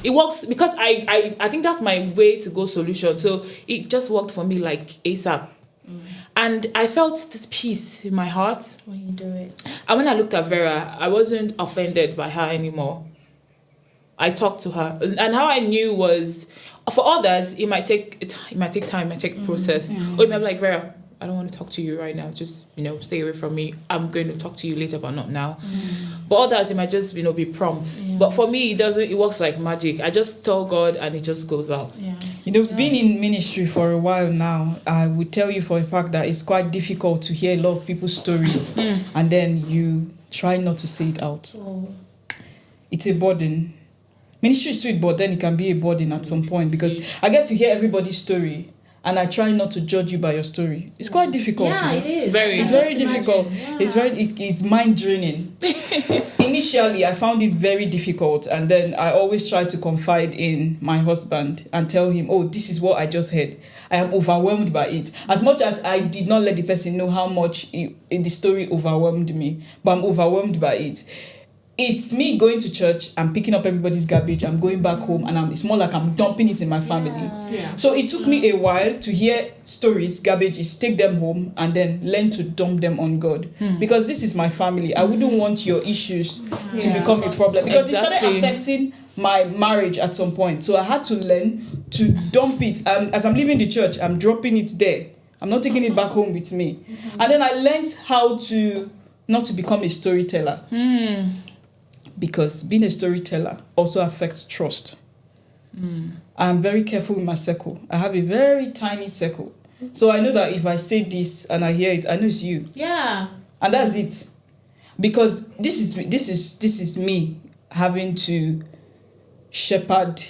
it works because I think that's my way to go solution. So it just worked for me like ASAP. And I felt this peace in my heart when you do it. And when I looked at Vera, I wasn't offended by her anymore. I talked to her, and how I knew was, for others, it might take time, it might take process. Or it might be like, Vera, I don't want to talk to you right now. Just, stay away from me. I'm going to talk to you later, but not now. But others, it might just, be prompt. Yeah. But for me, it works like magic. I just tell God and it just goes out. Yeah. Being in ministry for a while now, I would tell you for a fact that it's quite difficult to hear a lot of people's stories and then you try not to say it out. Oh. It's a burden. Ministry is sweet, but then it can be a burden at some point because I get to hear everybody's story and I try not to judge you by your story. It's quite difficult. Yeah, it is. It's very difficult. Yeah. It's mind draining. Initially, I found it very difficult, and then I always try to confide in my husband and tell him, "Oh, this is what I just heard. I am overwhelmed by it." As much as I did not let the person know how much the story overwhelmed me, but I'm overwhelmed by it. It's me going to church and picking up everybody's garbage. I'm going back home and it's more like I'm dumping it in my family. Yeah. So it took me a while to hear stories, garbages, take them home and then learn to dump them on God. Because this is my family. I wouldn't want your issues to become a problem. Because it started affecting my marriage at some point. So I had to learn to dump it. As I'm leaving the church, I'm dropping it there. I'm not taking it back home with me. And then I learned how to not to become a storyteller. Because being a storyteller also affects trust. I'm very careful with my circle. I have a very tiny circle. So I know that if I say this and I hear it, I know it's you. Yeah. And that's it. Because this is me having to shepherd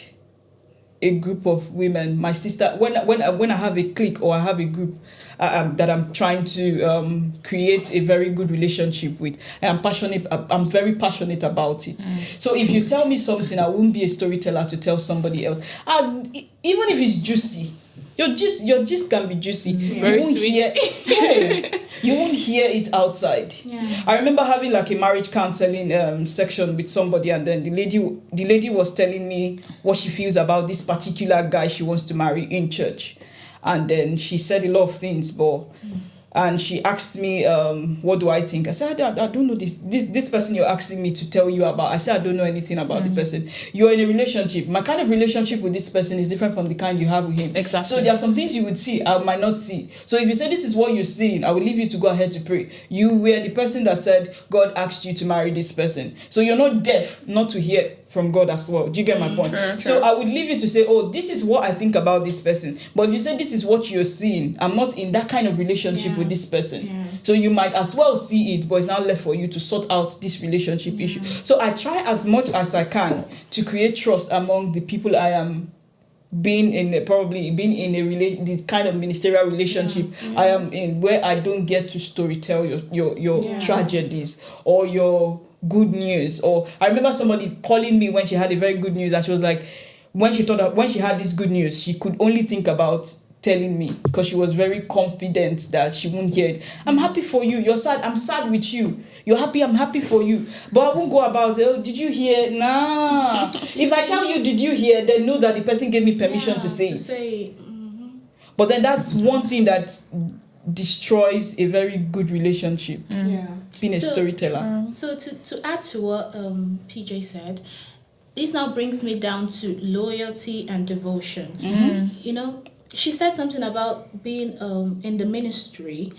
a group of women. My sister, when I have a clique or I have a group that I'm trying to create a very good relationship with, and I'm very passionate about it. So if you tell me something, I won't be a storyteller to tell somebody else. And even if it's juicy, your gist can be juicy. Very sweet. You won't hear it outside. Yeah. I remember having like a marriage counseling section with somebody, and then the lady was telling me what she feels about this particular guy she wants to marry in church. And then she said a lot of things, and she asked me, what do I think? I said, I don't know this person you're asking me to tell you about. I said, I don't know anything about the person. You're in a relationship. My kind of relationship with this person is different from the kind you have with him. Exactly. So there are some things you would see, I might not see. So if you say this is what you're seeing, I will leave you to go ahead to pray. You were the person that said, God asked you to marry this person. So you're not deaf not to hear from God as well. Do you get my point? Sure. So I would leave you to say, oh, this is what I think about this person. But if you say this is what you're seeing, I'm not in that kind of relationship with this person. Yeah. So you might as well see it, but it's now left for you to sort out this relationship issue. So I try as much as I can to create trust among the people I am being in this kind of ministerial relationship I am in, where I don't get to storytell your tragedies or your good news. Or I remember somebody calling me when she had a very good news, and she was like, when she had this good news, she could only think about telling me because she was very confident that she won't hear it. I'm happy for you. You're sad. I'm sad with you. You're happy. I'm happy for you. But I won't go about, oh, did you hear? Nah. If I tell you, did you hear? Then know that the person gave me permission to say it. But then that's one thing that destroys a very good relationship. Being a storyteller. So to add to what PJ said, this now brings me down to loyalty and devotion. She said something about being in the ministry.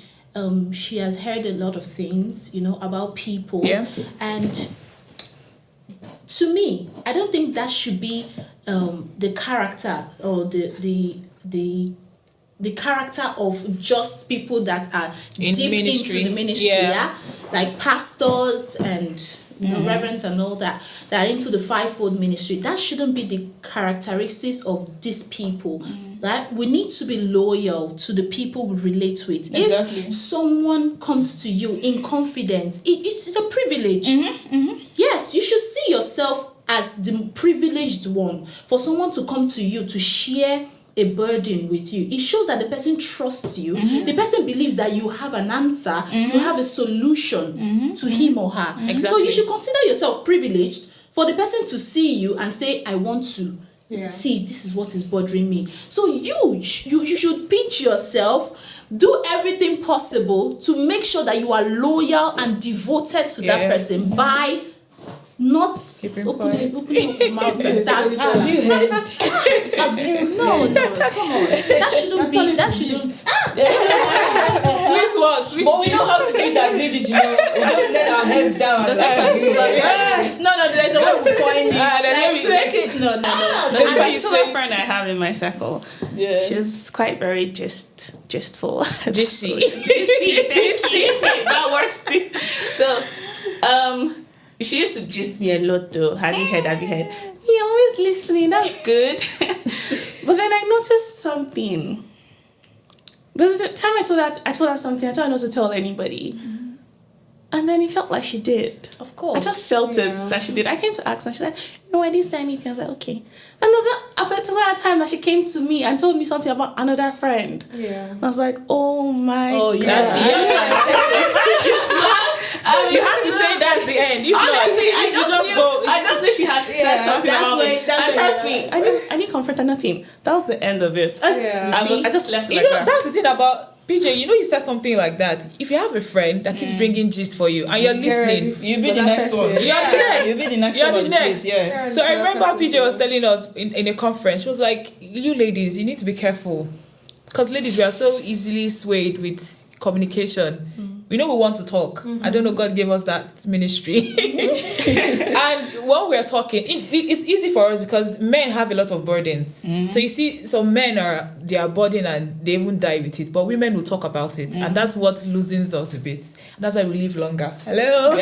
She has heard a lot of things, about people. Yeah. And to me, I don't think that should be the character or the character of just people that are deep into the ministry. Like pastors and reverends and all that are into the fivefold ministry. That shouldn't be the characteristics of these people. That we need to be loyal to the people we relate with. Exactly. If someone comes to you in confidence, it's a privilege. Yes, you should see yourself as the privileged one. For someone to come to you to share a burden with you, it shows that the person trusts you. The person believes that you have an answer, you have a solution to him or her. Exactly. So you should consider yourself privileged for the person to see you and say, I want to see, this is what is bothering me. So you should pinch yourself, do everything possible to make sure that you are loyal and devoted to that person by not opening up your mouth and start. Have you heard? No, come on. That shouldn't be. Sweet one, sweet. But we know how to do that, ladies. You know, we don't let our heads down. No, there's a way to coin it. No. The particular friend I have in my circle, she's quite very justful. Juicy. That works too. So, she used to gist me a lot though. Have you heard? You're always listening. That's good. But then I noticed something. There's the time I told her something. I told her not to tell anybody. And then it felt like she did. Of course. I just felt it that she did. I came to ask and she said, no, I didn't say anything. I was like, okay. And there was a particular time that she came to me and told me something about another friend. Yeah. I was like, oh my God. Yeah. You have to say that's the end. Honestly, I just knew she had said something about me. And trust me, I didn't confront her, nothing. That was the end of it. I just left it like that. That's the thing about PJ, you said something like that. If you have a friend that keeps bringing gist for you and you're listening, you'll be the next one. You're the next. You'll be the next You're one. the next. Yeah. So I remember PJ was telling us in a conference, she was like, you ladies, you need to be careful. Because ladies, we are so easily swayed with communication. We know we want to talk. I don't know, God gave us that ministry. And when we're talking, it's easy for us because men have a lot of burdens. So you see, some men they are burdened and they even die with it. But women will talk about it. And that's what loosens us a bit. And that's why we live longer. Hello?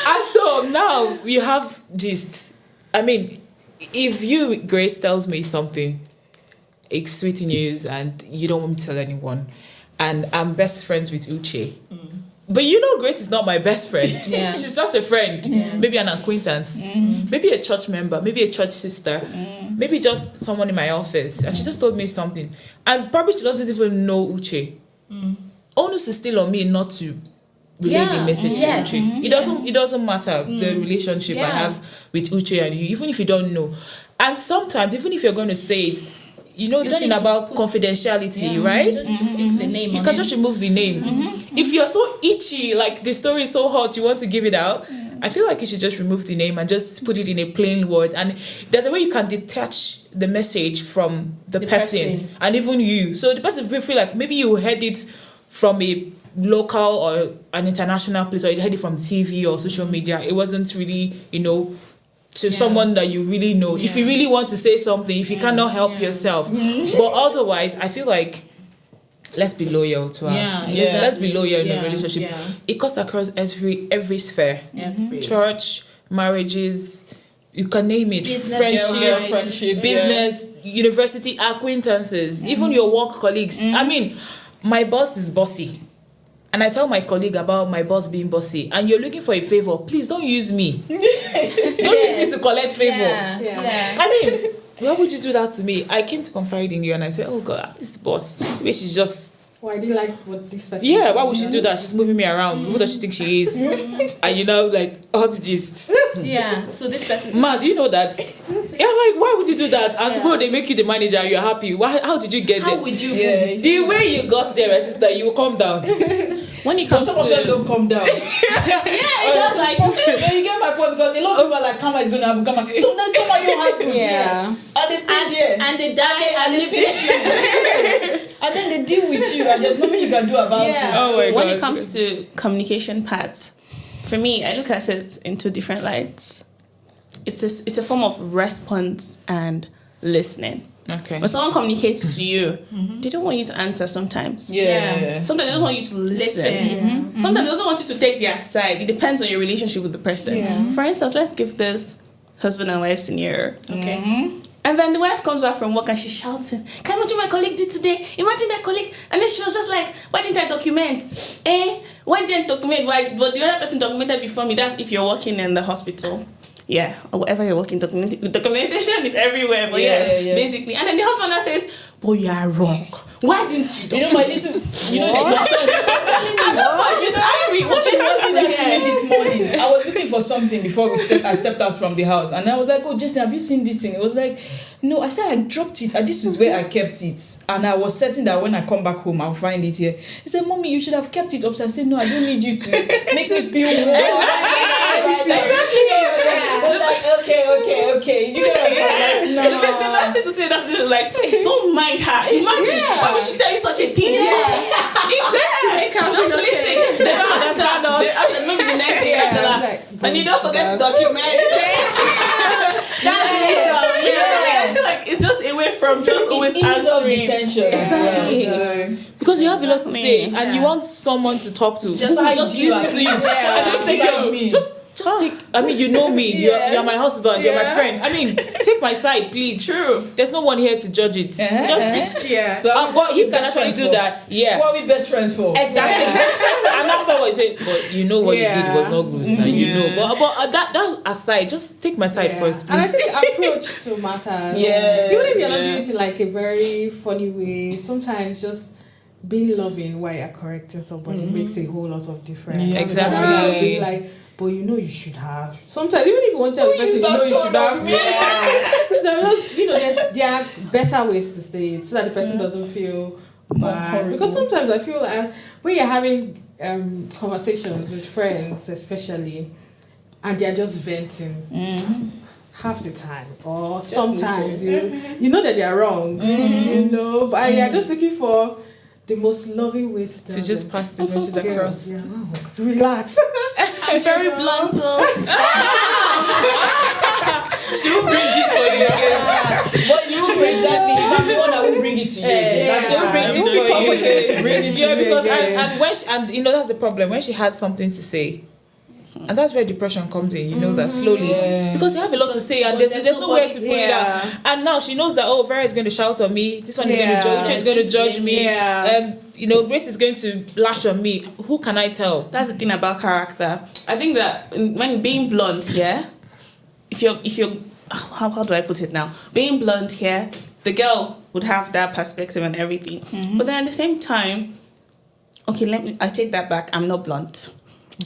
And so now we have gist. I mean, if you, Grace, tells me something, it's sweet news and you don't want me to tell anyone, and I'm best friends with Uche. But Grace is not my best friend. Yeah. She's just a friend. Maybe an acquaintance. Maybe a church member. Maybe a church sister. Maybe just someone in my office. And she just told me something. And probably she doesn't even know Uche. Onus is still on me not to relay the message to Uche. It doesn't matter the relationship I have with Uche and you, even if you don't know. And sometimes, even if you're going to say it, this thing about confidentiality, right? You don't need to fix the name. You can just remove the name. If you're so itchy, like the story is so hot, you want to give it out, I feel like you should just remove the name and just put it in a plain word. And there's a way you can detach the message from the person and even you. So the person will feel like maybe you heard it from a local or an international place, or you heard it from TV or social media. It wasn't really, to someone that you really know. If you really want to say something, if you cannot help yourself. But otherwise, I feel like let's be loyal to her. Let's be loyal in a relationship. It cuts across every sphere. Church, marriages, you can name it. Friendship, business, university, acquaintances, even your work colleagues. I mean, my boss is bossy. And I tell my colleague about my boss being bossy, and you're looking for a favor, please don't use me. Don't use me to collect favor. I mean, why would you do that to me? I came to confide in you and I said, oh God, this boss, the way she's just... Why do you like what this person... Yeah, why would she do that? She's moving me around. Who does she think she is? And all the gist. Yeah, so this person... Ma, do you know that? Yeah, like, why would you do that? And tomorrow they make you the manager and you're happy. How did you get there? How would you... The way you got there, my sister, you will calm down. When it comes some of them don't come down. It's like... You get my point, because a lot of people are like, karma is going to happen, karma. Sometimes karma you happen. And they stay there. And they die and they finish. And then they deal with you and there's nothing you can do about it. Oh my God. When it comes to communication parts, for me, I look at it in two different lights. It's a form of response and listening. Okay. When someone communicates to you, they don't want you to answer sometimes. Yeah. Sometimes they just want you to listen. Sometimes they also want you to take their side. It depends on your relationship with the person. For instance, let's give this husband and wife scenario. Okay. And then the wife comes back from work and she's shouting, can you imagine my colleague did today? Imagine that colleague. And then she was just like, why didn't I document? Why didn't I document? But the other person documented before me. That's if you're working in the hospital. Yeah, or whatever you're working, documentation is everywhere. But basically. And then the husband now says, but you are wrong. Why didn't you talk You know, to my me? little, you know, She's angry. What she she wanted wanted that to me this morning. I was looking for something before I stepped out from the house, and I was like, "Oh, Jason, have you seen this thing?" It was like, "No." I said I dropped it. This is where I kept it, and I was certain that when I come back home, I'll find it here. He said, "Mommy, you should have kept it upstairs." I said, "No, I don't need you to make me feel more." I was like, okay. You gotta No. The best thing to say that's just like, don't mind her. Imagine why would she tell you such a thing? Just listen. They don't understand us. Maybe the next day, and you don't forget to document. That's I feel like it's just away from just always answering. Exactly. Because you have a lot to say and you want someone to talk to. Just listen to you. And just take Just take, I mean, you know me. You're my husband. You're my friend. I mean, take my side, please. True. There's no one here to judge it. Just So but he can actually do that. Yeah. What are we best friends for? Exactly. And afterwards, say, but you know what you did was not good. Now you know. But that aside, just take my side first, please. And I think approach to matters. Even if you're not doing it in like a very funny way, sometimes just being loving while you're correcting somebody makes a whole lot of difference. Exactly. Being like, but you know you should have. Sometimes even if you want to tell the person, you know you should have. There are better ways to say it so that the person doesn't feel bad. Because sometimes I feel like when you're having conversations with friends, especially, and they're just venting. Half the time, or just sometimes you know that they're wrong, you know, but you're just looking for the most loving way to just pass the message across. Yeah. Relax. I'm very blunt. She will bring this for you again. But she will bring that. I'm the one that will bring it to you. She will bring this for you. Bring it to Because again. and when she, that's the problem. When she had something to say. And that's where depression comes in, that slowly. Because they have a lot to say and there's nowhere to put it out. And now she knows that, Vera is going to shout on me, this one is going to judge, Uche is going to judge me, Grace is going to lash on me. Who can I tell? That's the thing about character. I think that when being blunt, if you're how do I put it now? Being blunt here, the girl would have that perspective and everything. But then at the same time, I take that back, I'm not blunt.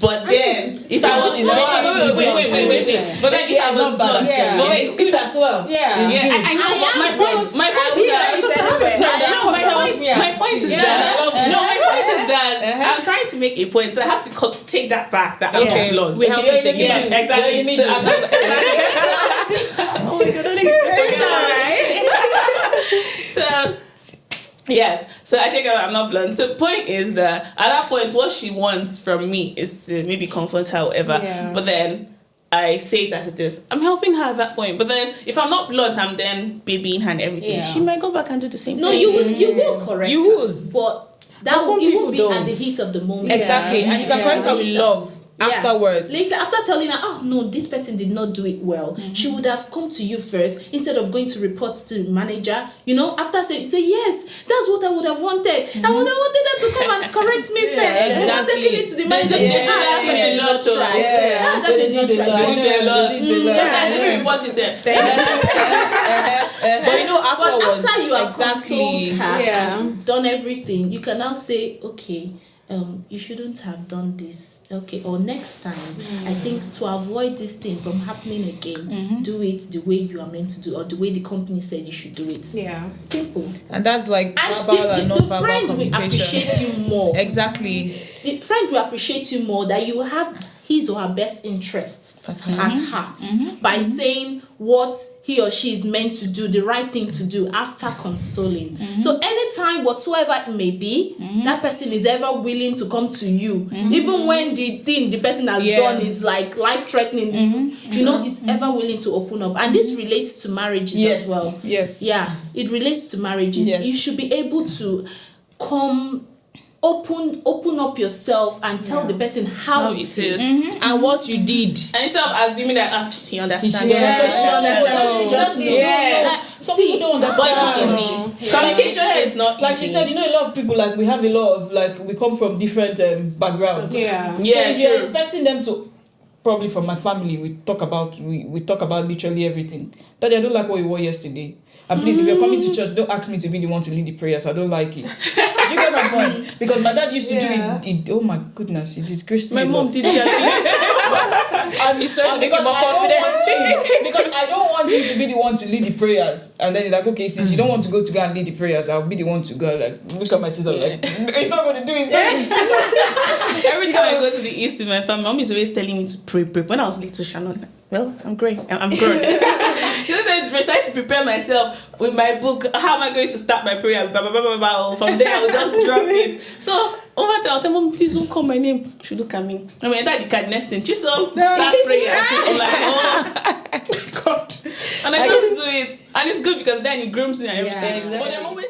But then, if I was blunt, wait. But then if I was blunt, but it's good as well. I know. But my point is that I'm trying to make a point, so I have to take that back. That I'm not blunt. We have to take it back. Exactly. Oh my god! So. Yes, so I think I'm not blunt. So the point is that at that point, what she wants from me is to maybe comfort her, whatever. But then I say it as it is. I'm helping her at that point. But then if I'm not blunt, I'm then babying her and everything. She might go back and do the same thing. No, you will correct her. You will. But that it won't be at the heat of the moment. Exactly. And you can correct her with love. Afterwards. Later, after telling her, oh no, this person did not do it well, she would have come to you first instead of going to report to the manager. After say yes, that's what I would have wanted. I would have wanted her to come and correct me first. Exactly. I'm taking it to the manager. That person did not try. That person did not try. Sometimes even report yourself. But afterwards, after you have consoled her, done everything, you can now say, okay, you shouldn't have done this, or next time I think to avoid this thing from happening again, do it the way you are meant to do, or the way the company said you should do it. Simple. And that's like verbal and non-verbal friend communication. will appreciate you more. Exactly. The friend will appreciate you more that you have his or her best interests at heart by saying what he or she is meant to do, the right thing to do after consoling. So anytime whatsoever it may be, that person is ever willing to come to you, even when the thing the person has done is like life-threatening, is ever willing to open up. And this relates to marriages as well. It relates to marriages. You should be able to come open up yourself and tell the person how it is and what you did, and instead of assuming that he understands. Some people don't understand. Communication is not like easy. you said. A lot of people, like, we have a lot of, like, we come from different backgrounds. Yeah, So if you're expecting them to probably from my family, we talk about literally everything. Daddy, I don't like what you wore yesterday. And please, if you're coming to church, don't ask me to be the one to lead the prayers. I don't like it. Do you get my point? Because my dad used to do it. Oh my goodness, it disgraced me. My mom did it. And He's trying to make him more confident. Because I don't want him to be the one to lead the prayers. And then he's like, okay, since you don't want to go and lead the prayers, I'll be the one to go. Like, look at my sister, like, it's not going to do it. Every time I go to the east with my family, mom is always telling me to pray. When I was little, Shannon, well, I'm great. I'm good. She was saying to prepare myself with my book. How am I going to start my prayer? Blah, blah, blah, blah, blah. From there, I will just drop it. So over there, I'll tell mom, please don't call my name. She look at me. I mean, that the card next thing. Chisom, start prayer. I'm like, oh God. And I just do it. And it's good because then it grooms me and everything. But I'm always